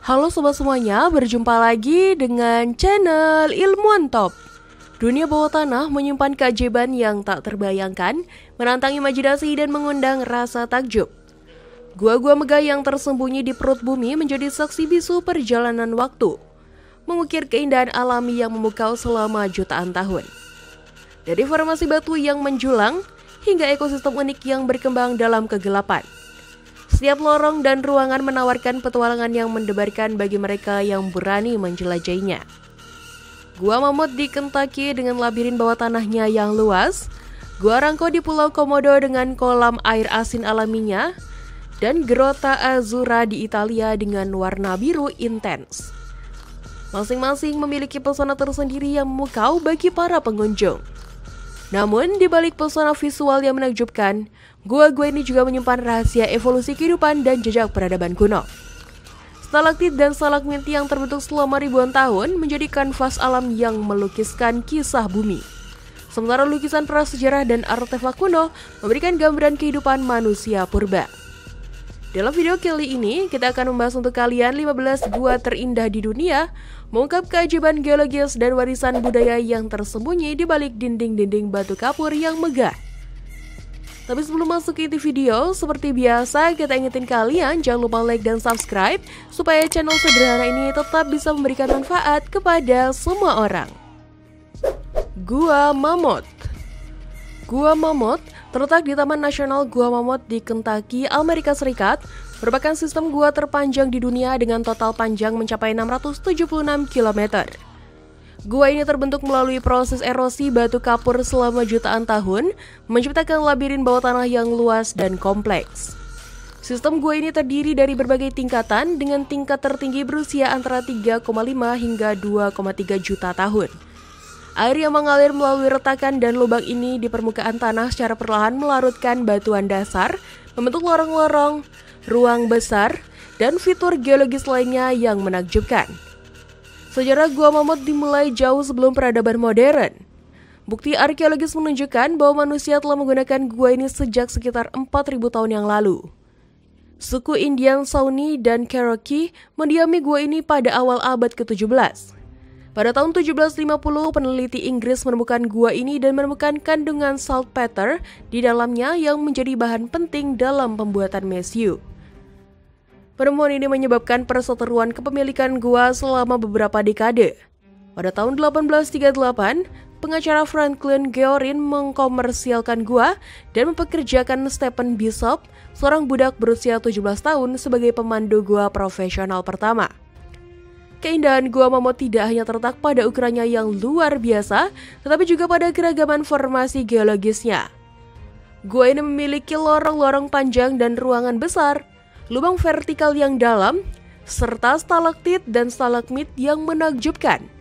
Halo sobat semuanya, berjumpa lagi dengan channel Ilmuwan Top. Dunia bawah tanah menyimpan keajaiban yang tak terbayangkan, menantang imajinasi dan mengundang rasa takjub. Gua-gua megah yang tersembunyi di perut bumi menjadi saksi bisu perjalanan waktu, mengukir keindahan alami yang memukau selama jutaan tahun. Dari formasi batu yang menjulang, hingga ekosistem unik yang berkembang dalam kegelapan. Setiap lorong dan ruangan menawarkan petualangan yang mendebarkan bagi mereka yang berani menjelajahinya. Gua Mammoth di Kentucky dengan labirin bawah tanahnya yang luas, Gua Ranko di Pulau Komodo dengan kolam air asin alaminya, dan Grotta Azzurra di Italia dengan warna biru intens. Masing-masing memiliki pesona tersendiri yang memukau bagi para pengunjung. Namun, di balik pesona visual yang menakjubkan, gua-gua ini juga menyimpan rahasia evolusi kehidupan dan jejak peradaban kuno. Stalaktit dan stalagmit yang terbentuk selama ribuan tahun menjadi kanvas alam yang melukiskan kisah bumi. Sementara lukisan prasejarah dan artefak kuno memberikan gambaran kehidupan manusia purba. Dalam video kali ini, kita akan membahas untuk kalian 15 gua terindah di dunia, mengungkap keajaiban geologis dan warisan budaya yang tersembunyi di balik dinding-dinding batu kapur yang megah. Tapi sebelum masuk ke inti video, seperti biasa kita ingetin kalian jangan lupa like dan subscribe supaya channel sederhana ini tetap bisa memberikan manfaat kepada semua orang. Gua Mammoth. Gua Mammoth terletak di Taman Nasional Gua Mammoth di Kentucky, Amerika Serikat, merupakan sistem gua terpanjang di dunia dengan total panjang mencapai 676 km. Gua ini terbentuk melalui proses erosi batu kapur selama jutaan tahun, menciptakan labirin bawah tanah yang luas dan kompleks. Sistem gua ini terdiri dari berbagai tingkatan dengan tingkat tertinggi berusia antara 3,5 hingga 2,3 juta tahun. Air yang mengalir melalui retakan dan lubang ini di permukaan tanah secara perlahan melarutkan batuan dasar, membentuk lorong-lorong, ruang besar, dan fitur geologis lainnya yang menakjubkan. Sejarah Gua Mammoth dimulai jauh sebelum peradaban modern. Bukti arkeologis menunjukkan bahwa manusia telah menggunakan gua ini sejak sekitar 4.000 tahun yang lalu. Suku Indian Shawnee dan Cherokee mendiami gua ini pada awal abad ke-17. Pada tahun 1750, peneliti Inggris menemukan gua ini dan menemukan kandungan saltpeter di dalamnya yang menjadi bahan penting dalam pembuatan mesiu. Penemuan ini menyebabkan perseteruan kepemilikan gua selama beberapa dekade. Pada tahun 1838, pengacara Franklin Georin mengkomersialkan gua dan mempekerjakan Stephen Bishop, seorang budak berusia 17 tahun sebagai pemandu gua profesional pertama. Keindahan Gua Mammoth tidak hanya terletak pada ukurannya yang luar biasa, tetapi juga pada keragaman formasi geologisnya. Gua ini memiliki lorong-lorong panjang dan ruangan besar, lubang vertikal yang dalam, serta stalaktit dan stalagmit yang menakjubkan.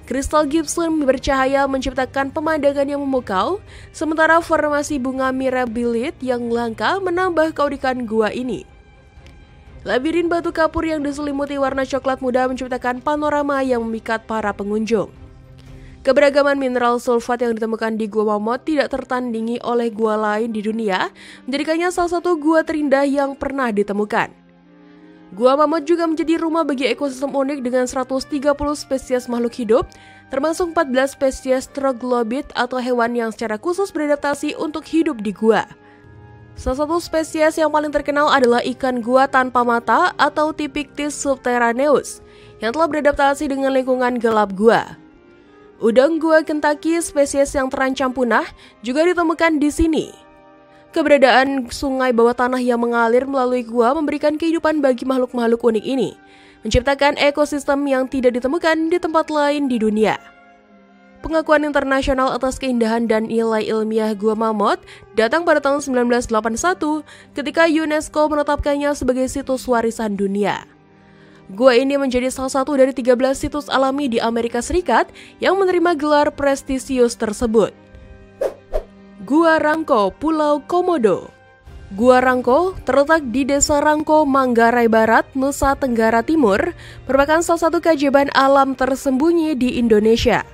Kristal Gibson bercahaya menciptakan pemandangan yang memukau, sementara formasi bunga mirabilis yang langka menambah keunikan gua ini. Labirin batu kapur yang diselimuti warna coklat muda menciptakan panorama yang memikat para pengunjung. Keberagaman mineral sulfat yang ditemukan di Gua Mammoth tidak tertandingi oleh gua lain di dunia, menjadikannya salah satu gua terindah yang pernah ditemukan. Gua Mammoth juga menjadi rumah bagi ekosistem unik dengan 130 spesies makhluk hidup, termasuk 14 spesies troglobit atau hewan yang secara khusus beradaptasi untuk hidup di gua. Salah satu spesies yang paling terkenal adalah ikan gua tanpa mata atau Typictis subterraneus yang telah beradaptasi dengan lingkungan gelap gua. Udang gua Kentucky, spesies yang terancam punah, juga ditemukan di sini. Keberadaan sungai bawah tanah yang mengalir melalui gua memberikan kehidupan bagi makhluk-makhluk unik ini, menciptakan ekosistem yang tidak ditemukan di tempat lain di dunia. Pengakuan internasional atas keindahan dan nilai ilmiah Gua Mammoth datang pada tahun 1981 ketika UNESCO menetapkannya sebagai situs warisan dunia. Gua ini menjadi salah satu dari 13 situs alami di Amerika Serikat yang menerima gelar prestisius tersebut. Gua Ranko, Pulau Komodo. Gua Ranko terletak di Desa Ranko, Manggarai Barat, Nusa Tenggara Timur, merupakan salah satu keajaiban alam tersembunyi di Indonesia.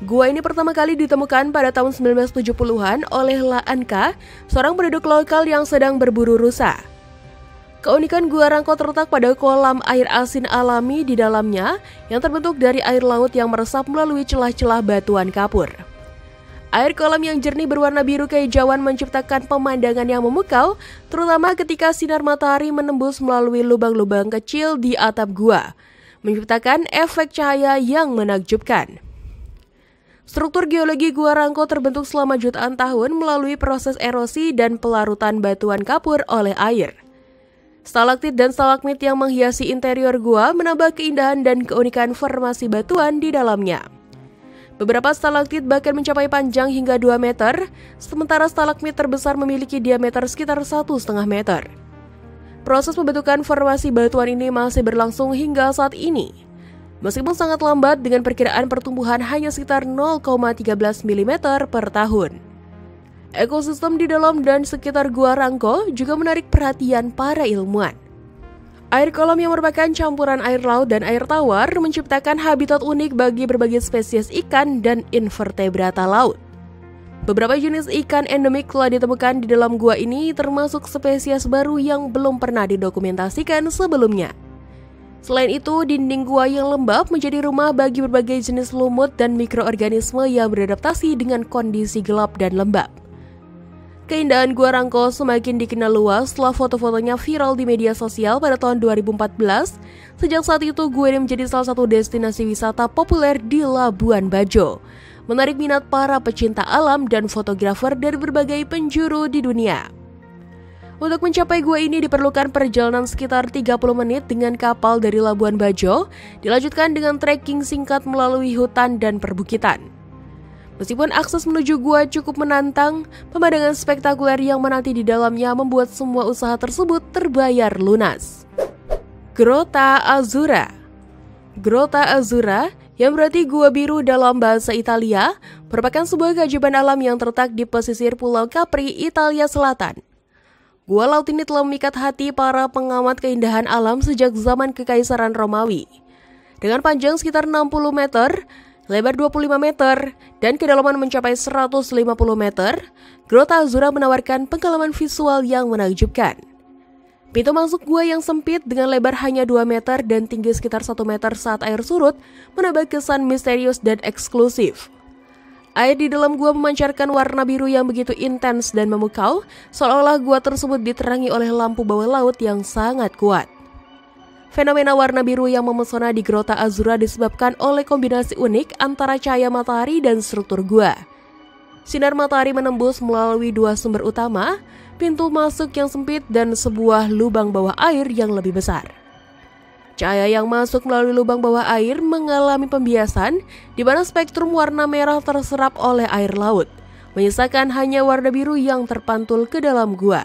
Gua ini pertama kali ditemukan pada tahun 1970-an oleh La Anka, seorang penduduk lokal yang sedang berburu rusa. Keunikan Gua Rangko terletak pada kolam air asin alami di dalamnya yang terbentuk dari air laut yang meresap melalui celah-celah batuan kapur. Air kolam yang jernih berwarna biru kehijauan menciptakan pemandangan yang memukau, terutama ketika sinar matahari menembus melalui lubang-lubang kecil di atap gua, menciptakan efek cahaya yang menakjubkan. Struktur geologi Gua Rangko terbentuk selama jutaan tahun melalui proses erosi dan pelarutan batuan kapur oleh air. Stalaktit dan stalagmit yang menghiasi interior gua menambah keindahan dan keunikan formasi batuan di dalamnya. Beberapa stalaktit bahkan mencapai panjang hingga 2 meter, sementara stalagmit terbesar memiliki diameter sekitar 1,5 meter. Proses pembentukan formasi batuan ini masih berlangsung hingga saat ini. Meskipun sangat lambat dengan perkiraan pertumbuhan hanya sekitar 0,13 mm per tahun. Ekosistem di dalam dan sekitar Gua Rangko juga menarik perhatian para ilmuwan. Air kolam yang merupakan campuran air laut dan air tawar menciptakan habitat unik bagi berbagai spesies ikan dan invertebrata laut. Beberapa jenis ikan endemik telah ditemukan di dalam gua ini, termasuk spesies baru yang belum pernah didokumentasikan sebelumnya. Selain itu, dinding gua yang lembab menjadi rumah bagi berbagai jenis lumut dan mikroorganisme yang beradaptasi dengan kondisi gelap dan lembab. Keindahan Gua Rangko semakin dikenal luas setelah foto-fotonya viral di media sosial pada tahun 2014. Sejak saat itu, gua ini menjadi salah satu destinasi wisata populer di Labuan Bajo, menarik minat para pecinta alam dan fotografer dari berbagai penjuru di dunia. Untuk mencapai gua ini diperlukan perjalanan sekitar 30 menit dengan kapal dari Labuan Bajo, dilanjutkan dengan trekking singkat melalui hutan dan perbukitan. Meskipun akses menuju gua cukup menantang, pemandangan spektakuler yang menanti di dalamnya membuat semua usaha tersebut terbayar lunas. Grotta Azzurra. Grotta Azzurra, yang berarti gua biru dalam bahasa Italia, merupakan sebuah keajaiban alam yang terletak di pesisir Pulau Capri, Italia Selatan. Gua laut ini telah memikat hati para pengamat keindahan alam sejak zaman Kekaisaran Romawi. Dengan panjang sekitar 60 meter, lebar 25 meter, dan kedalaman mencapai 150 meter, Grotta Azzurra menawarkan pengalaman visual yang menakjubkan. Pintu masuk gua yang sempit dengan lebar hanya 2 meter dan tinggi sekitar 1 meter saat air surut menambah kesan misterius dan eksklusif. Air di dalam gua memancarkan warna biru yang begitu intens dan memukau, seolah-olah gua tersebut diterangi oleh lampu bawah laut yang sangat kuat. Fenomena warna biru yang memesona di Grotta Azzurra disebabkan oleh kombinasi unik antara cahaya matahari dan struktur gua. Sinar matahari menembus melalui 2 sumber utama, pintu masuk yang sempit dan sebuah lubang bawah air yang lebih besar. Cahaya yang masuk melalui lubang bawah air mengalami pembiasan, di mana spektrum warna merah terserap oleh air laut, menyisakan hanya warna biru yang terpantul ke dalam gua.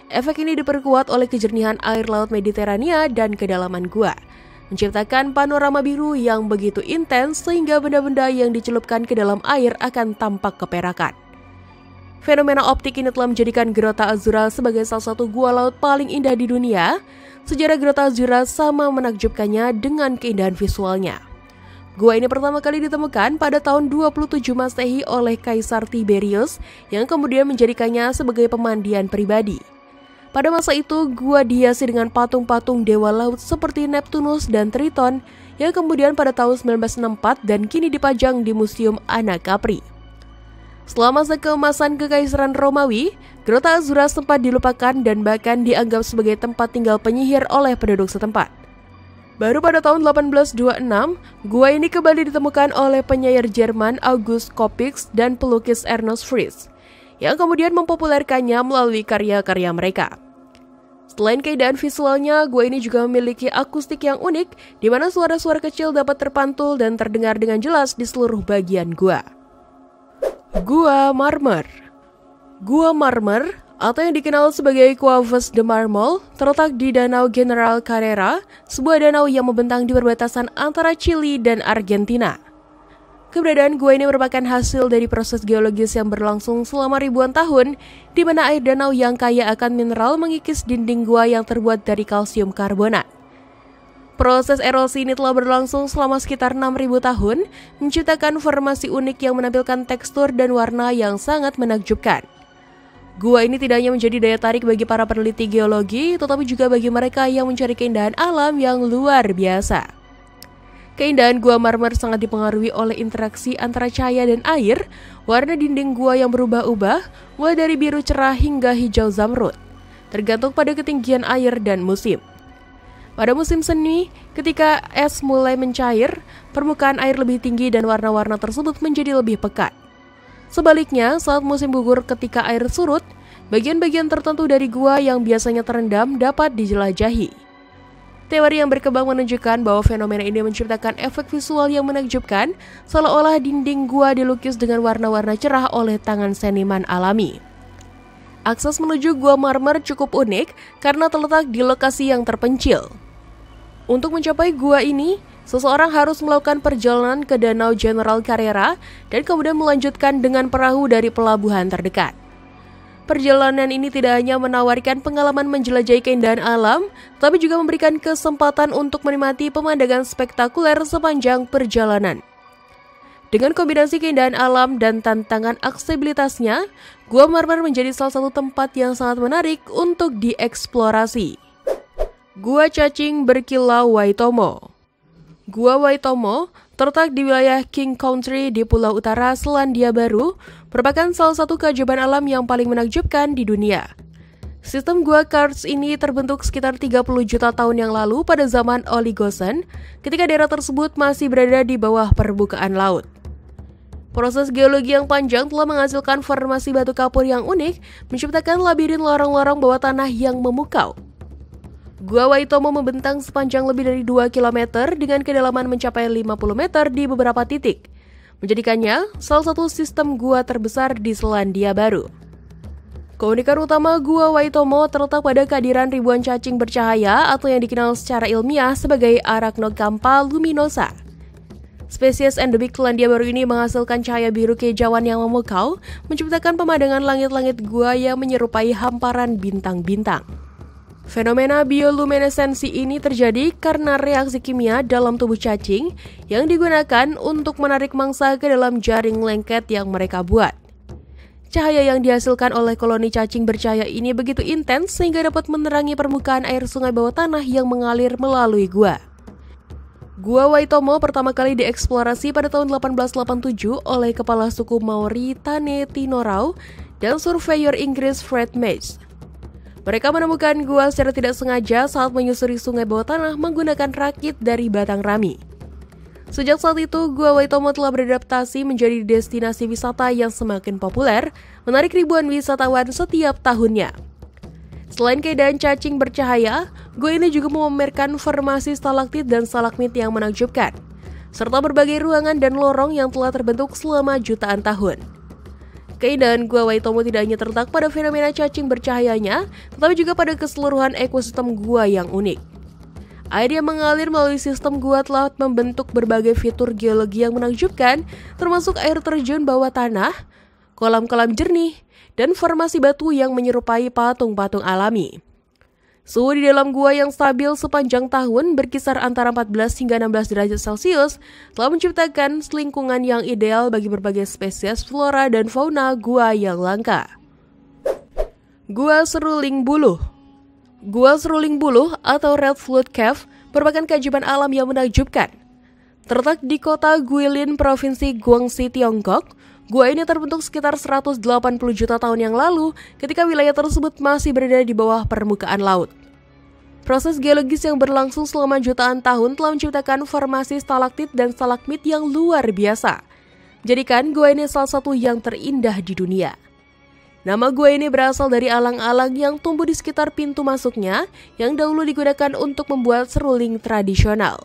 Efek ini diperkuat oleh kejernihan air laut Mediterania dan kedalaman gua, menciptakan panorama biru yang begitu intens sehingga benda-benda yang dicelupkan ke dalam air akan tampak keperakan. Fenomena optik ini telah menjadikan Grotta Azzurra sebagai salah satu gua laut paling indah di dunia. Sejarah Grotta Azzurra sama menakjubkannya dengan keindahan visualnya. Gua ini pertama kali ditemukan pada tahun 27 Masehi oleh Kaisar Tiberius yang kemudian menjadikannya sebagai pemandian pribadi. Pada masa itu, gua dihiasi dengan patung-patung dewa laut seperti Neptunus dan Triton yang kemudian pada tahun 1964 dan kini dipajang di Museum Anak Capri. Setelah masa keemasan Kekaisaran Romawi, Grotta Azzurra sempat dilupakan dan bahkan dianggap sebagai tempat tinggal penyihir oleh penduduk setempat. Baru pada tahun 1826, gua ini kembali ditemukan oleh penyair Jerman August Koppix dan pelukis Ernst Fries, yang kemudian mempopulerkannya melalui karya-karya mereka. Selain keindahan visualnya, gua ini juga memiliki akustik yang unik, di mana suara-suara kecil dapat terpantul dan terdengar dengan jelas di seluruh bagian gua. Gua Marmer. Gua Marmer, atau yang dikenal sebagai Cuevas de Marmol, terletak di Danau General Carrera, sebuah danau yang membentang di perbatasan antara Chili dan Argentina. Keberadaan gua ini merupakan hasil dari proses geologis yang berlangsung selama ribuan tahun, di mana air danau yang kaya akan mineral mengikis dinding gua yang terbuat dari kalsium karbonat. Proses erosi ini telah berlangsung selama sekitar 6.000 tahun, menciptakan formasi unik yang menampilkan tekstur dan warna yang sangat menakjubkan. Gua ini tidak hanya menjadi daya tarik bagi para peneliti geologi, tetapi juga bagi mereka yang mencari keindahan alam yang luar biasa. Keindahan Gua Marmer sangat dipengaruhi oleh interaksi antara cahaya dan air. Warna dinding gua yang berubah-ubah, mulai dari biru cerah hingga hijau zamrud, tergantung pada ketinggian air dan musim. Pada musim semi, ketika es mulai mencair, permukaan air lebih tinggi dan warna-warna tersebut menjadi lebih pekat. Sebaliknya, saat musim gugur ketika air surut, bagian-bagian tertentu dari gua yang biasanya terendam dapat dijelajahi. Teori yang berkembang menunjukkan bahwa fenomena ini menciptakan efek visual yang menakjubkan, seolah-olah dinding gua dilukis dengan warna-warna cerah oleh tangan seniman alami. Akses menuju Gua Marmer cukup unik karena terletak di lokasi yang terpencil. Untuk mencapai gua ini, seseorang harus melakukan perjalanan ke Danau General Carrera dan kemudian melanjutkan dengan perahu dari pelabuhan terdekat. Perjalanan ini tidak hanya menawarkan pengalaman menjelajahi keindahan alam, tapi juga memberikan kesempatan untuk menikmati pemandangan spektakuler sepanjang perjalanan. Dengan kombinasi keindahan alam dan tantangan aksesibilitasnya, Gua Marmer menjadi salah satu tempat yang sangat menarik untuk dieksplorasi. Gua Cacing Berkilau Waitomo. Gua Waitomo terletak di wilayah King Country di Pulau Utara Selandia Baru, merupakan salah satu keajaiban alam yang paling menakjubkan di dunia. Sistem gua karst ini terbentuk sekitar 30 juta tahun yang lalu pada zaman Oligocene, ketika daerah tersebut masih berada di bawah permukaan laut. Proses geologi yang panjang telah menghasilkan formasi batu kapur yang unik, menciptakan labirin lorong-lorong bawah tanah yang memukau. Gua Waitomo membentang sepanjang lebih dari 2 km dengan kedalaman mencapai 50 meter di beberapa titik, menjadikannya salah satu sistem gua terbesar di Selandia Baru. Keunikan utama Gua Waitomo terletak pada kehadiran ribuan cacing bercahaya atau yang dikenal secara ilmiah sebagai Arachnocampa luminosa. Spesies endemik Selandia Baru ini menghasilkan cahaya biru kehijauan yang memukau, menciptakan pemandangan langit-langit gua yang menyerupai hamparan bintang-bintang. Fenomena bioluminesensi ini terjadi karena reaksi kimia dalam tubuh cacing yang digunakan untuk menarik mangsa ke dalam jaring lengket yang mereka buat. Cahaya yang dihasilkan oleh koloni cacing bercahaya ini begitu intens sehingga dapat menerangi permukaan air sungai bawah tanah yang mengalir melalui gua. Gua Waitomo pertama kali dieksplorasi pada tahun 1887 oleh kepala suku Maori Tane Tinorau dan surveyor Inggris Fred Mace. Mereka menemukan gua secara tidak sengaja saat menyusuri sungai bawah tanah menggunakan rakit dari batang rami. Sejak saat itu, Gua Waitomo telah beradaptasi menjadi destinasi wisata yang semakin populer, menarik ribuan wisatawan setiap tahunnya. Selain keindahan cacing bercahaya, gua ini juga memamerkan formasi stalaktit dan stalagmit yang menakjubkan, serta berbagai ruangan dan lorong yang telah terbentuk selama jutaan tahun. Keindahan Gua Waitomo tidak hanya terletak pada fenomena cacing bercahayanya, tetapi juga pada keseluruhan ekosistem gua yang unik. Air yang mengalir melalui sistem gua telah membentuk berbagai fitur geologi yang menakjubkan, termasuk air terjun bawah tanah, kolam-kolam jernih, dan formasi batu yang menyerupai patung-patung alami. Suhu di dalam gua yang stabil sepanjang tahun berkisar antara 14 hingga 16 derajat Celcius telah menciptakan lingkungan yang ideal bagi berbagai spesies flora dan fauna gua yang langka. Gua Seruling Buluh. Gua Seruling Buluh atau Red Flood Cave merupakan keajaiban alam yang menakjubkan. Terletak di kota Guilin, Provinsi Guangxi, Tiongkok, gua ini terbentuk sekitar 180 juta tahun yang lalu ketika wilayah tersebut masih berada di bawah permukaan laut. Proses geologis yang berlangsung selama jutaan tahun telah menciptakan formasi stalaktit dan stalagmit yang luar biasa, menjadikan gua ini salah satu yang terindah di dunia. Nama gua ini berasal dari alang-alang yang tumbuh di sekitar pintu masuknya yang dahulu digunakan untuk membuat seruling tradisional.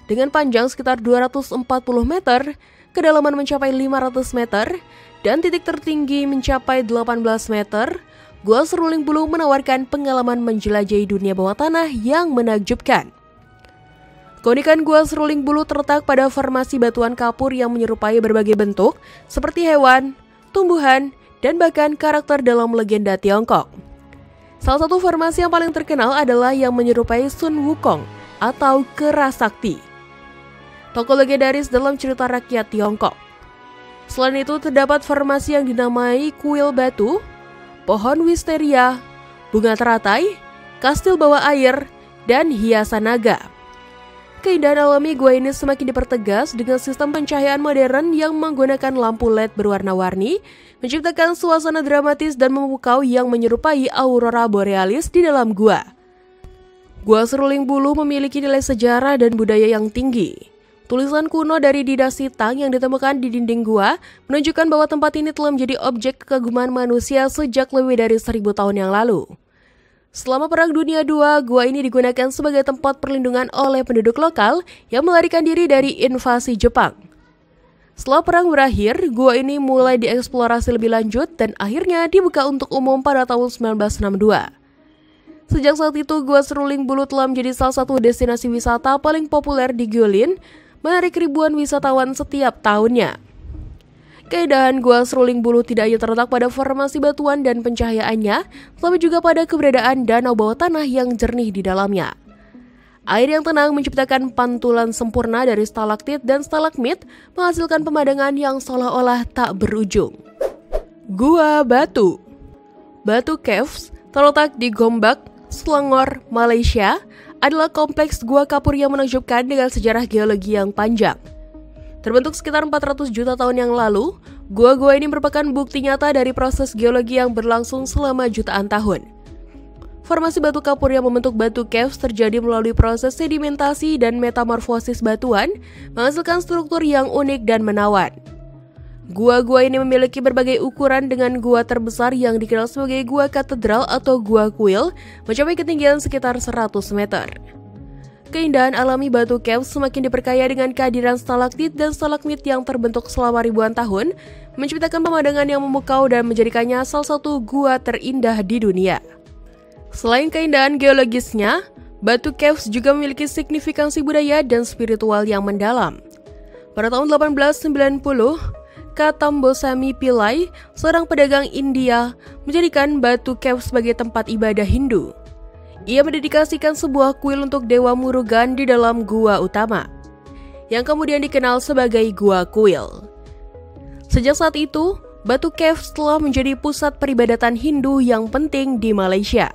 Dengan panjang sekitar 240 meter, kedalaman mencapai 500 meter, dan titik tertinggi mencapai 18 meter, Gua Seruling Buluh menawarkan pengalaman menjelajahi dunia bawah tanah yang menakjubkan. Keunikan Gua Seruling Buluh terletak pada formasi batuan kapur yang menyerupai berbagai bentuk, seperti hewan, tumbuhan, dan bahkan karakter dalam legenda Tiongkok. Salah satu formasi yang paling terkenal adalah yang menyerupai Sun Wukong atau Kera Sakti, tokoh legendaris dalam cerita rakyat Tiongkok. Selain itu, terdapat formasi yang dinamai Kuil Batu, pohon wisteria, bunga teratai, kastil bawah air, dan hiasan naga. Keindahan alami gua ini semakin dipertegas dengan sistem pencahayaan modern yang menggunakan lampu LED berwarna-warni, menciptakan suasana dramatis dan memukau yang menyerupai aurora borealis di dalam gua. Gua Seruling Bulu memiliki nilai sejarah dan budaya yang tinggi. Tulisan kuno dari Dida Sitang yang ditemukan di dinding gua menunjukkan bahwa tempat ini telah menjadi objek kekaguman manusia sejak lebih dari 1000 tahun yang lalu. Selama Perang Dunia II, gua ini digunakan sebagai tempat perlindungan oleh penduduk lokal yang melarikan diri dari invasi Jepang. Setelah perang berakhir, gua ini mulai dieksplorasi lebih lanjut dan akhirnya dibuka untuk umum pada tahun 1962. Sejak saat itu, Gua Seruling Bulu telah menjadi salah satu destinasi wisata paling populer di Guilin, menarik ribuan wisatawan setiap tahunnya. Keindahan Gua Seruling Bulu tidak hanya terletak pada formasi batuan dan pencahayaannya, tapi juga pada keberadaan danau bawah tanah yang jernih di dalamnya. Air yang tenang menciptakan pantulan sempurna dari stalaktit dan stalagmit, menghasilkan pemandangan yang seolah-olah tak berujung. Gua Batu. Batu Caves terletak di Gombak, Selangor, Malaysia, adalah kompleks gua kapur yang menakjubkan dengan sejarah geologi yang panjang. Terbentuk sekitar 400 juta tahun yang lalu, gua-gua ini merupakan bukti nyata dari proses geologi yang berlangsung selama jutaan tahun. Formasi batu kapur yang membentuk batu caves terjadi melalui proses sedimentasi dan metamorfosis batuan, menghasilkan struktur yang unik dan menawan. Gua-gua ini memiliki berbagai ukuran dengan gua terbesar yang dikenal sebagai gua katedral atau gua kuil, mencapai ketinggian sekitar 100 meter. Keindahan alami batu caves semakin diperkaya dengan kehadiran stalaktit dan stalagmit yang terbentuk selama ribuan tahun, menciptakan pemandangan yang memukau dan menjadikannya salah satu gua terindah di dunia. Selain keindahan geologisnya, batu caves juga memiliki signifikansi budaya dan spiritual yang mendalam. Pada tahun 1890, Katambosami Pillai, seorang pedagang India, menjadikan batu caves sebagai tempat ibadah Hindu. Ia mendedikasikan sebuah kuil untuk Dewa Murugan di dalam gua utama, yang kemudian dikenal sebagai Gua Kuil. Sejak saat itu, batu caves telah menjadi pusat peribadatan Hindu yang penting di Malaysia.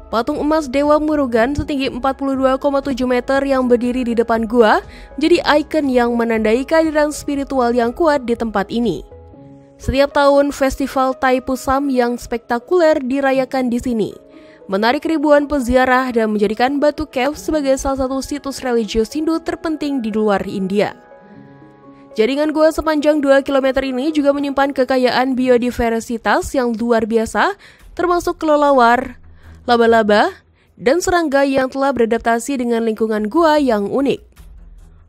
Patung emas Dewa Murugan setinggi 42,7 meter yang berdiri di depan gua menjadi ikon yang menandai kehadiran spiritual yang kuat di tempat ini. Setiap tahun, festival Tai Pusam yang spektakuler dirayakan di sini, menarik ribuan peziarah dan menjadikan batu caves sebagai salah satu situs religius Hindu terpenting di luar India. Jaringan gua sepanjang 2 km ini juga menyimpan kekayaan biodiversitas yang luar biasa, termasuk kelelawar, laba-laba, dan serangga yang telah beradaptasi dengan lingkungan gua yang unik.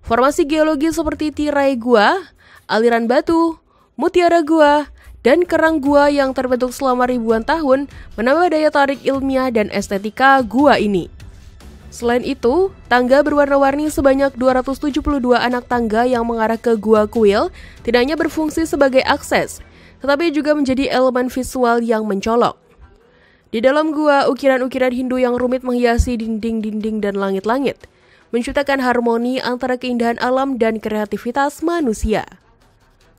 Formasi geologi seperti tirai gua, aliran batu, mutiara gua, dan kerang gua yang terbentuk selama ribuan tahun menambah daya tarik ilmiah dan estetika gua ini. Selain itu, tangga berwarna-warni sebanyak 272 anak tangga yang mengarah ke Gua Kuil tidak hanya berfungsi sebagai akses, tetapi juga menjadi elemen visual yang mencolok. Di dalam gua, ukiran-ukiran Hindu yang rumit menghiasi dinding-dinding dan langit-langit, menciptakan harmoni antara keindahan alam dan kreativitas manusia.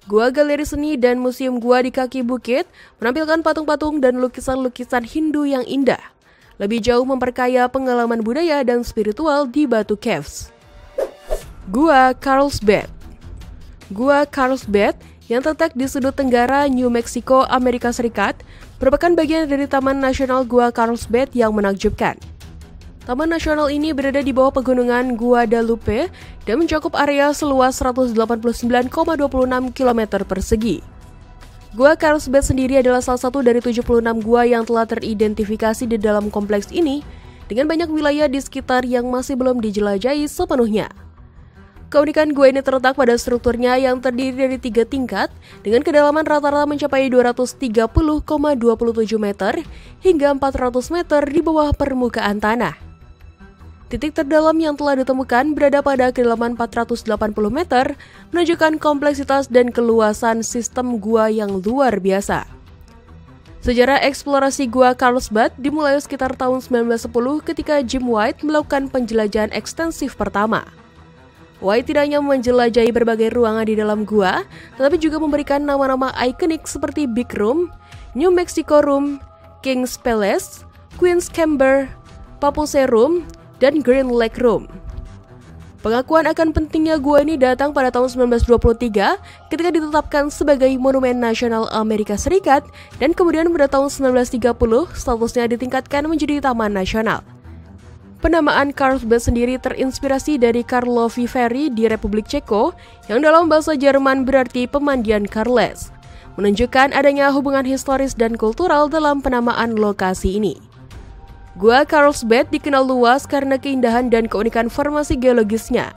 Gua Galeri Seni dan Museum Gua di kaki bukit menampilkan patung-patung dan lukisan-lukisan Hindu yang indah, lebih jauh memperkaya pengalaman budaya dan spiritual di batu caves. Gua Carlsbad. Gua Carlsbad yang terletak di sudut tenggara New Mexico, Amerika Serikat, merupakan bagian dari Taman Nasional Gua Carlsbad yang menakjubkan. Taman nasional ini berada di bawah pegunungan Guadalupe dan mencakup area seluas 189,26 km persegi. Gua Carlsbad sendiri adalah salah satu dari 76 gua yang telah teridentifikasi di dalam kompleks ini, dengan banyak wilayah di sekitar yang masih belum dijelajahi sepenuhnya. Keunikan gua ini terletak pada strukturnya yang terdiri dari 3 tingkat dengan kedalaman rata-rata mencapai 230,27 meter hingga 400 meter di bawah permukaan tanah. Titik terdalam yang telah ditemukan berada pada kedalaman 480 meter, menunjukkan kompleksitas dan keluasan sistem gua yang luar biasa. Sejarah eksplorasi Gua Carlsbad dimulai sekitar tahun 1910 ketika Jim White melakukan penjelajahan ekstensif pertama. White tidak hanya menjelajahi berbagai ruangan di dalam gua, tetapi juga memberikan nama-nama ikonik seperti Big Room, New Mexicorum, Kings Palace, Queen's Chamber, Papoose Room, dan Green Lake Room. Pengakuan akan pentingnya gua ini datang pada tahun 1923 ketika ditetapkan sebagai Monumen Nasional Amerika Serikat dan kemudian pada tahun 1930 statusnya ditingkatkan menjadi Taman Nasional. Penamaan Carlsbad sendiri terinspirasi dari Karlovy Vary di Republik Ceko yang dalam bahasa Jerman berarti pemandian Karles, menunjukkan adanya hubungan historis dan kultural dalam penamaan lokasi ini. Gua Carlsbad dikenal luas karena keindahan dan keunikan formasi geologisnya.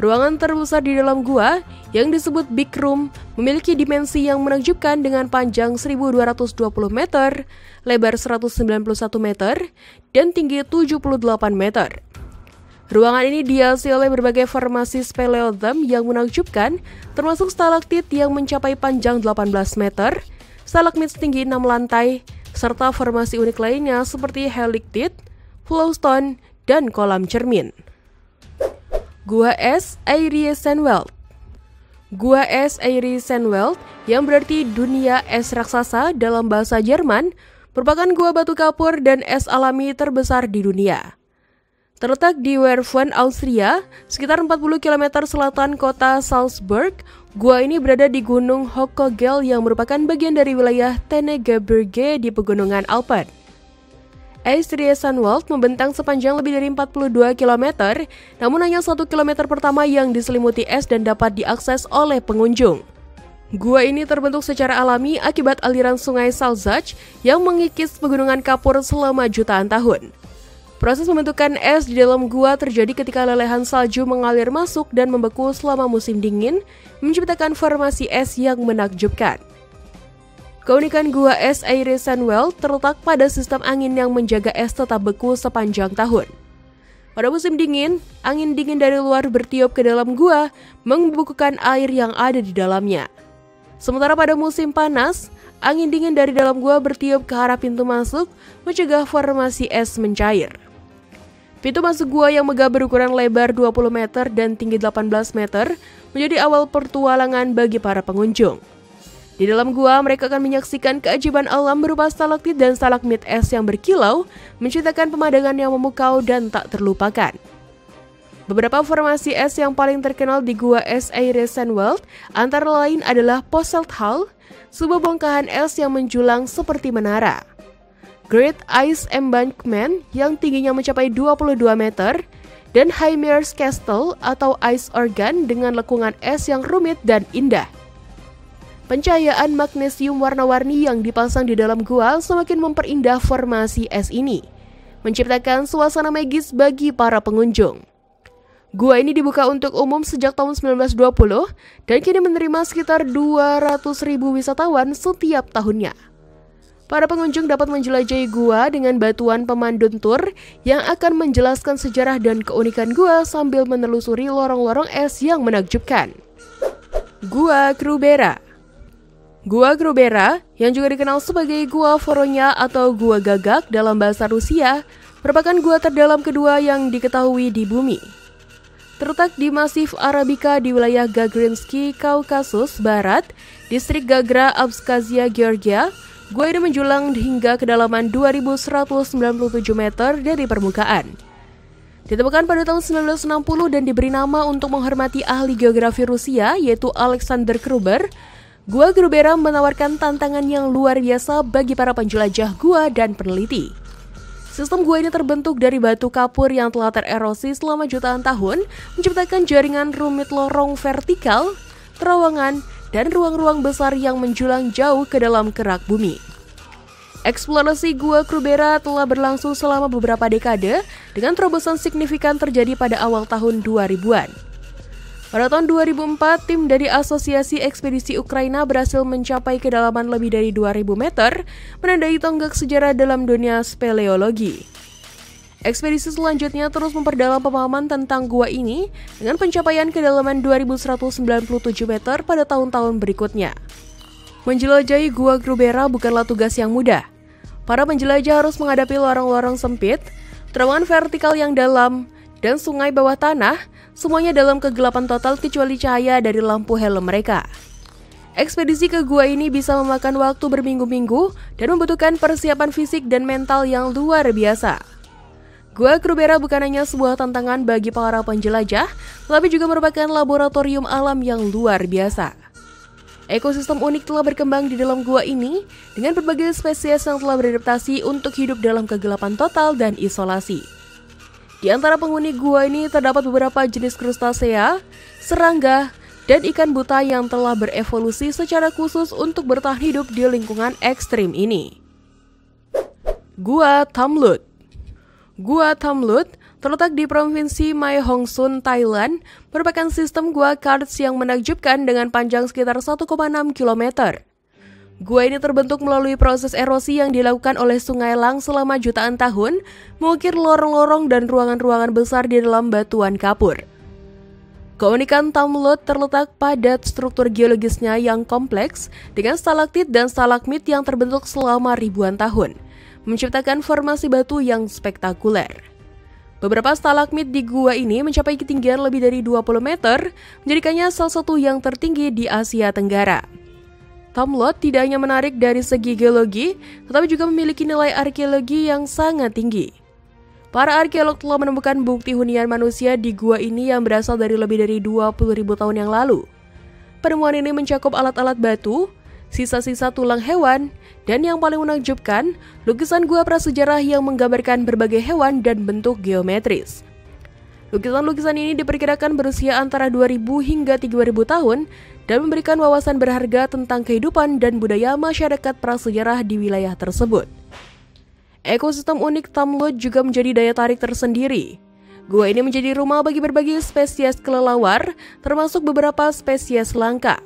Ruangan terbesar di dalam gua, yang disebut Big Room, memiliki dimensi yang menakjubkan dengan panjang 1.220 meter, lebar 191 meter, dan tinggi 78 meter. Ruangan ini dihiasi oleh berbagai formasi speleothem yang menakjubkan, termasuk stalaktit yang mencapai panjang 18 meter, stalagmit setinggi 6 lantai, serta formasi unik lainnya seperti helictite, flowstone, dan kolam cermin. Gua S. Eyrie Sandwelt. Gua S. Eyrie Sandwelt, yang berarti dunia es raksasa dalam bahasa Jerman, merupakan gua batu kapur dan es alami terbesar di dunia. Terletak di Werfen, Austria, sekitar 40 km selatan kota Salzburg, gua ini berada di Gunung Hochkogel yang merupakan bagian dari wilayah Tenegebirge di pegunungan Alpen. Eyrie Sandwelt membentang sepanjang lebih dari 42 km, namun hanya 1 km pertama yang diselimuti es dan dapat diakses oleh pengunjung. Gua ini terbentuk secara alami akibat aliran sungai Salzach yang mengikis pegunungan kapur selama jutaan tahun. Proses pembentukan es di dalam gua terjadi ketika lelehan salju mengalir masuk dan membeku selama musim dingin, menciptakan formasi es yang menakjubkan. Keunikan gua es Eyrie Sandwelt terletak pada sistem angin yang menjaga es tetap beku sepanjang tahun. Pada musim dingin, angin dingin dari luar bertiup ke dalam gua, membukukan air yang ada di dalamnya. Sementara pada musim panas, angin dingin dari dalam gua bertiup ke arah pintu masuk, mencegah formasi es mencair. Pintu masuk gua yang megah berukuran lebar 20 meter dan tinggi 18 meter menjadi awal pertualangan bagi para pengunjung. Di dalam gua, mereka akan menyaksikan keajaiban alam berupa stalaktit dan stalagmit es yang berkilau, menciptakan pemandangan yang memukau dan tak terlupakan. Beberapa formasi es yang paling terkenal di gua es Eyrie Sandwelt antara lain adalah Posselt Hall, sebuah bongkahan es yang menjulang seperti menara. Great Ice Embankment yang tingginya mencapai 22 meter, dan Heimer's Castle atau Ice Organ dengan lekungan es yang rumit dan indah. Pencahayaan magnesium warna-warni yang dipasang di dalam gua semakin memperindah formasi es ini, menciptakan suasana magis bagi para pengunjung. Gua ini dibuka untuk umum sejak tahun 1920 dan kini menerima sekitar 200.000 wisatawan setiap tahunnya. Para pengunjung dapat menjelajahi gua dengan bantuan pemandu tur yang akan menjelaskan sejarah dan keunikan gua sambil menelusuri lorong-lorong es yang menakjubkan. Gua Krubera. Gua Krubera, yang juga dikenal sebagai Gua Voronya atau Gua Gagak dalam bahasa Rusia, merupakan gua terdalam kedua yang diketahui di bumi. Terletak di Masif Arabica di wilayah Gagrinsky, Kaukasus Barat, distrik Gagra, Abkhazia, Georgia. Gua ini menjulang hingga kedalaman 2.197 meter dari permukaan. Ditemukan pada tahun 1960 dan diberi nama untuk menghormati ahli geografi Rusia yaitu Alexander Kruber. Gua Krubera menawarkan tantangan yang luar biasa bagi para penjelajah gua dan peneliti. Sistem gua ini terbentuk dari batu kapur yang telah tererosi selama jutaan tahun, menciptakan jaringan rumit lorong vertikal, terowongan, dan ruang-ruang besar yang menjulang jauh ke dalam kerak bumi. Eksplorasi Gua Krubera telah berlangsung selama beberapa dekade dengan terobosan signifikan terjadi pada awal tahun 2000-an. Pada tahun 2004, tim dari Asosiasi Ekspedisi Ukraina berhasil mencapai kedalaman lebih dari 2.000 meter, menandai tonggak sejarah dalam dunia speleologi. Ekspedisi selanjutnya terus memperdalam pemahaman tentang gua ini dengan pencapaian kedalaman 2.197 meter pada tahun-tahun berikutnya. Menjelajahi Gua Krubera bukanlah tugas yang mudah. Para penjelajah harus menghadapi lorong-lorong sempit, terowongan vertikal yang dalam, dan sungai bawah tanah, semuanya dalam kegelapan total kecuali cahaya dari lampu helm mereka. Ekspedisi ke gua ini bisa memakan waktu berminggu-minggu dan membutuhkan persiapan fisik dan mental yang luar biasa. Gua Krubera bukan hanya sebuah tantangan bagi para penjelajah, tetapi juga merupakan laboratorium alam yang luar biasa. Ekosistem unik telah berkembang di dalam gua ini dengan berbagai spesies yang telah beradaptasi untuk hidup dalam kegelapan total dan isolasi. Di antara penghuni gua ini terdapat beberapa jenis krustasea, serangga, dan ikan buta yang telah berevolusi secara khusus untuk bertahan hidup di lingkungan ekstrim ini. Gua Tham Luat. Gua Tham Luat terletak di Provinsi Mae Hong Son, Thailand, merupakan sistem gua karst yang menakjubkan dengan panjang sekitar 1,6 km. Gua ini terbentuk melalui proses erosi yang dilakukan oleh Sungai Lang selama jutaan tahun, mengukir lorong-lorong dan ruangan-ruangan besar di dalam batuan kapur. Keunikan Tham Luat terletak pada struktur geologisnya yang kompleks dengan stalaktit dan stalagmit yang terbentuk selama ribuan tahun, menciptakan formasi batu yang spektakuler. Beberapa stalagmit di gua ini mencapai ketinggian lebih dari 20 meter, menjadikannya salah satu yang tertinggi di Asia Tenggara. Tham Luat tidak hanya menarik dari segi geologi, tetapi juga memiliki nilai arkeologi yang sangat tinggi. Para arkeolog telah menemukan bukti hunian manusia di gua ini yang berasal dari lebih dari 20.000 tahun yang lalu. Penemuan ini mencakup alat-alat batu, sisa-sisa tulang hewan, dan yang paling menakjubkan, lukisan gua prasejarah yang menggambarkan berbagai hewan dan bentuk geometris. Lukisan-lukisan ini diperkirakan berusia antara 2.000 hingga 3.000 tahun dan memberikan wawasan berharga tentang kehidupan dan budaya masyarakat prasejarah di wilayah tersebut. Ekosistem unik Tham Luat juga menjadi daya tarik tersendiri. Gua ini menjadi rumah bagi berbagai spesies kelelawar, termasuk beberapa spesies langka.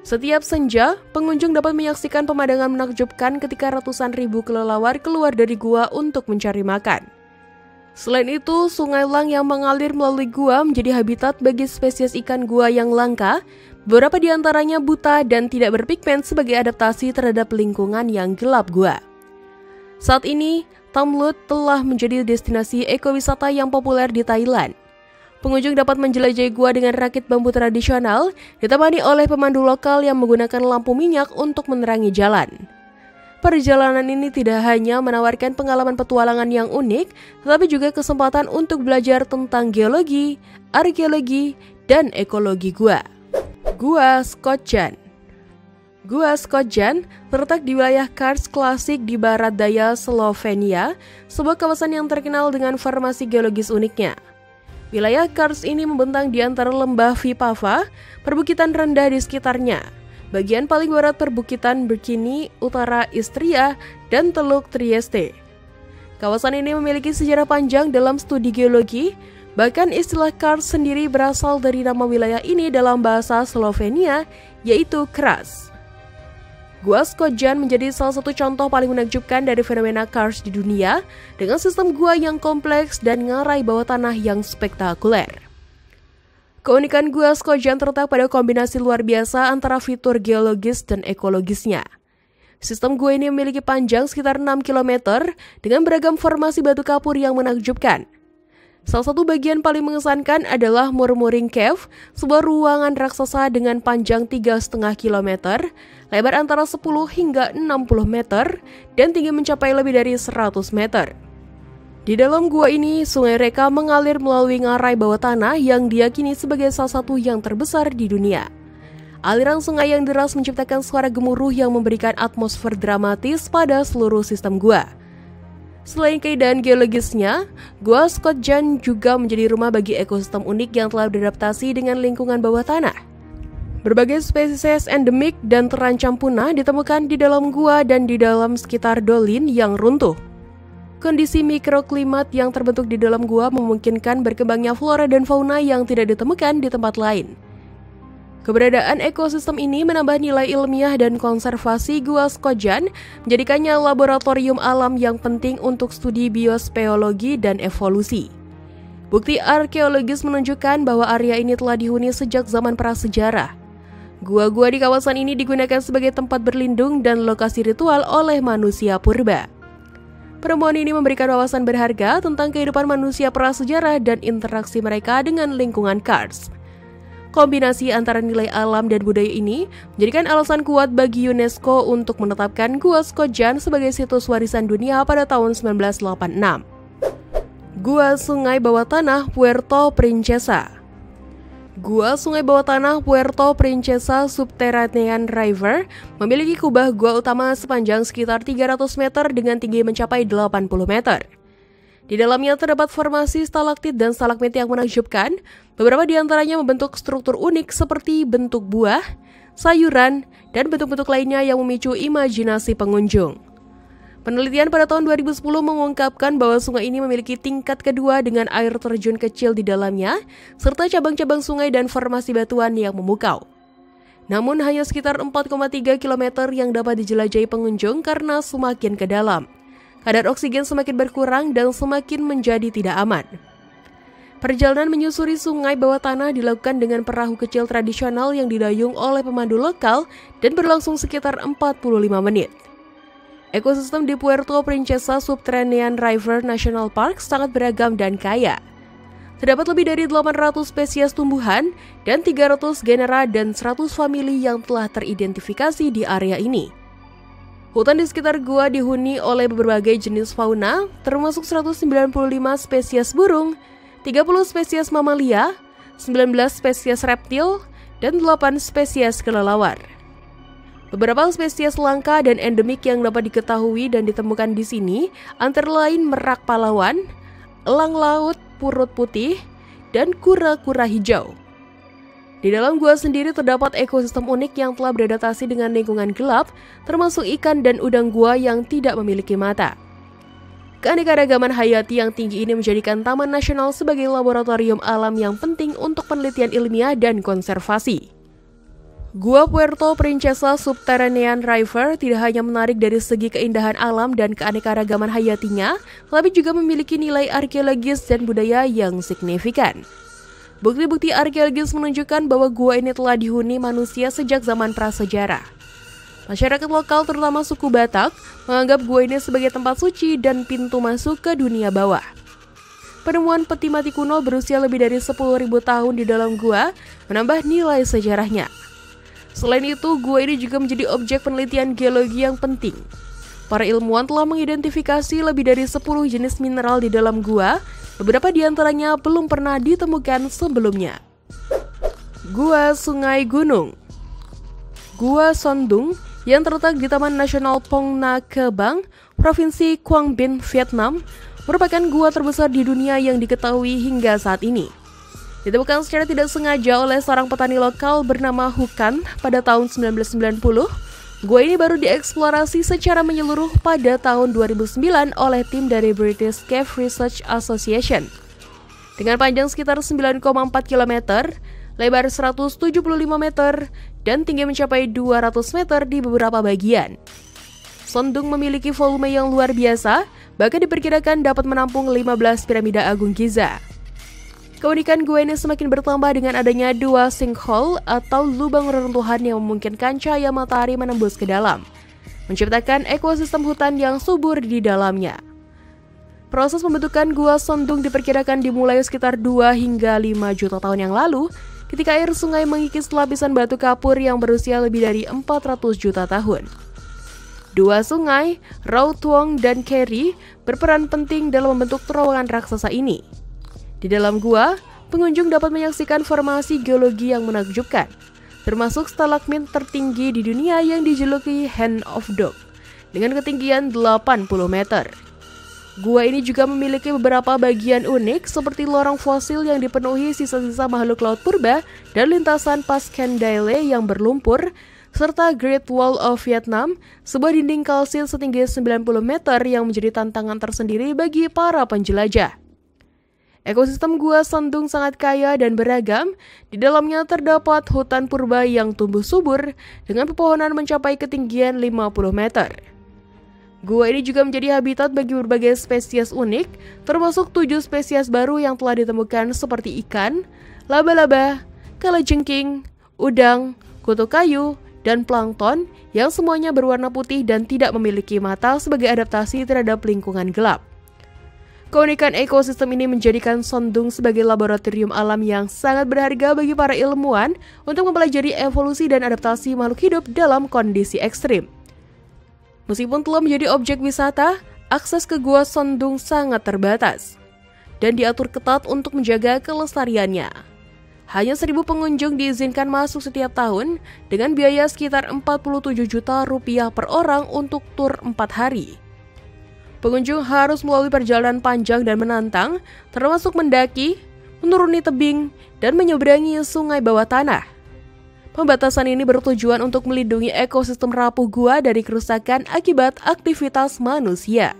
Setiap senja, pengunjung dapat menyaksikan pemandangan menakjubkan ketika ratusan ribu kelelawar keluar dari gua untuk mencari makan. Selain itu, Sungai Lang yang mengalir melalui gua menjadi habitat bagi spesies ikan gua yang langka, beberapa di antaranya buta dan tidak berpigmen sebagai adaptasi terhadap lingkungan yang gelap gua. Saat ini, Tham Luat telah menjadi destinasi ekowisata yang populer di Thailand. Pengunjung dapat menjelajahi gua dengan rakit bambu tradisional, ditemani oleh pemandu lokal yang menggunakan lampu minyak untuk menerangi jalan. Perjalanan ini tidak hanya menawarkan pengalaman petualangan yang unik, tetapi juga kesempatan untuk belajar tentang geologi, arkeologi, dan ekologi gua. Gua Skotjan. Gua Skotjan terletak di wilayah karst klasik di barat daya Slovenia, sebuah kawasan yang terkenal dengan formasi geologis uniknya. Wilayah karst ini membentang di antara lembah Vipava, perbukitan rendah di sekitarnya, bagian paling barat perbukitan Birkini, utara Istria, dan Teluk Trieste. Kawasan ini memiliki sejarah panjang dalam studi geologi, bahkan istilah karst sendiri berasal dari nama wilayah ini dalam bahasa Slovenia, yaitu Kras. Gua Skotjan menjadi salah satu contoh paling menakjubkan dari fenomena karst di dunia dengan sistem gua yang kompleks dan ngarai bawah tanah yang spektakuler. Keunikan Gua Skotjan terletak pada kombinasi luar biasa antara fitur geologis dan ekologisnya. Sistem gua ini memiliki panjang sekitar 6 km dengan beragam formasi batu kapur yang menakjubkan. Salah satu bagian paling mengesankan adalah Murmuring Cave, sebuah ruangan raksasa dengan panjang 3,5 km, lebar antara 10 hingga 60 meter, dan tinggi mencapai lebih dari 100 meter. Di dalam gua ini, Sungai Reka mengalir melalui ngarai bawah tanah yang diyakini sebagai salah satu yang terbesar di dunia. Aliran sungai yang deras menciptakan suara gemuruh yang memberikan atmosfer dramatis pada seluruh sistem gua. Selain keindahan geologisnya, Gua Skotjan juga menjadi rumah bagi ekosistem unik yang telah beradaptasi dengan lingkungan bawah tanah. Berbagai spesies endemik dan terancam punah ditemukan di dalam gua dan di dalam sekitar dolin yang runtuh. Kondisi mikroklimat yang terbentuk di dalam gua memungkinkan berkembangnya flora dan fauna yang tidak ditemukan di tempat lain. Keberadaan ekosistem ini menambah nilai ilmiah dan konservasi Gua Skotjan, menjadikannya laboratorium alam yang penting untuk studi biospeologi dan evolusi. Bukti arkeologis menunjukkan bahwa area ini telah dihuni sejak zaman prasejarah. Gua-gua di kawasan ini digunakan sebagai tempat berlindung dan lokasi ritual oleh manusia purba. Penemuan ini memberikan wawasan berharga tentang kehidupan manusia prasejarah dan interaksi mereka dengan lingkungan karst. Kombinasi antara nilai alam dan budaya ini menjadikan alasan kuat bagi UNESCO untuk menetapkan Gua Scotian sebagai situs warisan dunia pada tahun 1986. Gua Sungai Bawah Tanah Puerto Princesa. Gua Sungai Bawah Tanah Puerto Princesa Subterranean River memiliki kubah gua utama sepanjang sekitar 300 meter dengan tinggi mencapai 80 meter. Di dalamnya terdapat formasi stalaktit dan stalagmit yang menakjubkan. Beberapa di antaranya membentuk struktur unik seperti bentuk buah, sayuran, dan bentuk-bentuk lainnya yang memicu imajinasi pengunjung. Penelitian pada tahun 2010 mengungkapkan bahwa sungai ini memiliki tingkat kedua dengan air terjun kecil di dalamnya, serta cabang-cabang sungai dan formasi batuan yang memukau. Namun hanya sekitar 4,3 km yang dapat dijelajahi pengunjung karena semakin ke dalam. Kadar oksigen semakin berkurang dan semakin menjadi tidak aman. Perjalanan menyusuri sungai bawah tanah dilakukan dengan perahu kecil tradisional yang didayung oleh pemandu lokal dan berlangsung sekitar 45 menit. Ekosistem di Puerto Princesa Subterranean River National Park sangat beragam dan kaya. Terdapat lebih dari 800 spesies tumbuhan dan 300 genera dan 100 famili yang telah teridentifikasi di area ini. Hutan di sekitar gua dihuni oleh berbagai jenis fauna, termasuk 195 spesies burung, 30 spesies mamalia, 19 spesies reptil, dan 8 spesies kelelawar. Beberapa spesies langka dan endemik yang dapat diketahui dan ditemukan di sini antara lain merak pahlawan, elang laut purut putih, dan kura-kura hijau. Di dalam gua sendiri terdapat ekosistem unik yang telah beradaptasi dengan lingkungan gelap, termasuk ikan dan udang gua yang tidak memiliki mata. Keanekaragaman hayati yang tinggi ini menjadikan Taman Nasional sebagai laboratorium alam yang penting untuk penelitian ilmiah dan konservasi. Gua Puerto Princesa Subterranean River tidak hanya menarik dari segi keindahan alam dan keanekaragaman hayatinya, tapi juga memiliki nilai arkeologis dan budaya yang signifikan. Bukti-bukti arkeologis menunjukkan bahwa gua ini telah dihuni manusia sejak zaman prasejarah. Masyarakat lokal terutama suku Batak menganggap gua ini sebagai tempat suci dan pintu masuk ke dunia bawah. Penemuan peti mati kuno berusia lebih dari 10.000 tahun di dalam gua menambah nilai sejarahnya. Selain itu, gua ini juga menjadi objek penelitian geologi yang penting. Para ilmuwan telah mengidentifikasi lebih dari 10 jenis mineral di dalam gua. Beberapa di antaranya belum pernah ditemukan sebelumnya. Gua Sungai Gunung. Gua Son Doong yang terletak di Taman Nasional Phong Nha Ke Bang, Provinsi Quang Binh, Vietnam, merupakan gua terbesar di dunia yang diketahui hingga saat ini. Ditemukan secara tidak sengaja oleh seorang petani lokal bernama Hukan pada tahun 1990. Gua ini baru dieksplorasi secara menyeluruh pada tahun 2009 oleh tim dari British Cave Research Association. Dengan panjang sekitar 9,4 km, lebar 175 meter, dan tinggi mencapai 200 meter di beberapa bagian. Son Doong memiliki volume yang luar biasa, bahkan diperkirakan dapat menampung 15 piramida Agung Giza. Keunikan gua ini semakin bertambah dengan adanya 2 sinkhole atau lubang reruntuhan yang memungkinkan cahaya matahari menembus ke dalam, menciptakan ekosistem hutan yang subur di dalamnya. Proses pembentukan gua Son Doong diperkirakan dimulai sekitar 2 hingga 5 juta tahun yang lalu, ketika air sungai mengikis lapisan batu kapur yang berusia lebih dari 400 juta tahun. 2 sungai, Rau Tuong dan Keri, berperan penting dalam membentuk terowongan raksasa ini. Di dalam gua, pengunjung dapat menyaksikan formasi geologi yang menakjubkan, termasuk stalagmit tertinggi di dunia yang dijuluki Hand of Dog, dengan ketinggian 80 meter. Gua ini juga memiliki beberapa bagian unik seperti lorong fosil yang dipenuhi sisa-sisa makhluk laut purba dan lintasan Pasken Daele yang berlumpur, serta Great Wall of Vietnam, sebuah dinding kalsit setinggi 90 meter yang menjadi tantangan tersendiri bagi para penjelajah. Ekosistem Gua Son Doong sangat kaya dan beragam. Di dalamnya terdapat hutan purba yang tumbuh subur dengan pepohonan mencapai ketinggian 50 meter. Gua ini juga menjadi habitat bagi berbagai spesies unik, termasuk 7 spesies baru yang telah ditemukan seperti ikan, laba-laba, kalajengking, udang, kutu kayu, dan plankton yang semuanya berwarna putih dan tidak memiliki mata sebagai adaptasi terhadap lingkungan gelap. Keunikan ekosistem ini menjadikan Sondung sebagai laboratorium alam yang sangat berharga bagi para ilmuwan untuk mempelajari evolusi dan adaptasi makhluk hidup dalam kondisi ekstrim. Meskipun telah menjadi objek wisata, akses ke Gua Sondung sangat terbatas dan diatur ketat untuk menjaga kelestariannya. Hanya 1.000 pengunjung diizinkan masuk setiap tahun dengan biaya sekitar 47 juta rupiah per orang untuk tur 4 hari. Pengunjung harus melalui perjalanan panjang dan menantang, termasuk mendaki, menuruni tebing, dan menyeberangi sungai bawah tanah. Pembatasan ini bertujuan untuk melindungi ekosistem rapuh gua dari kerusakan akibat aktivitas manusia.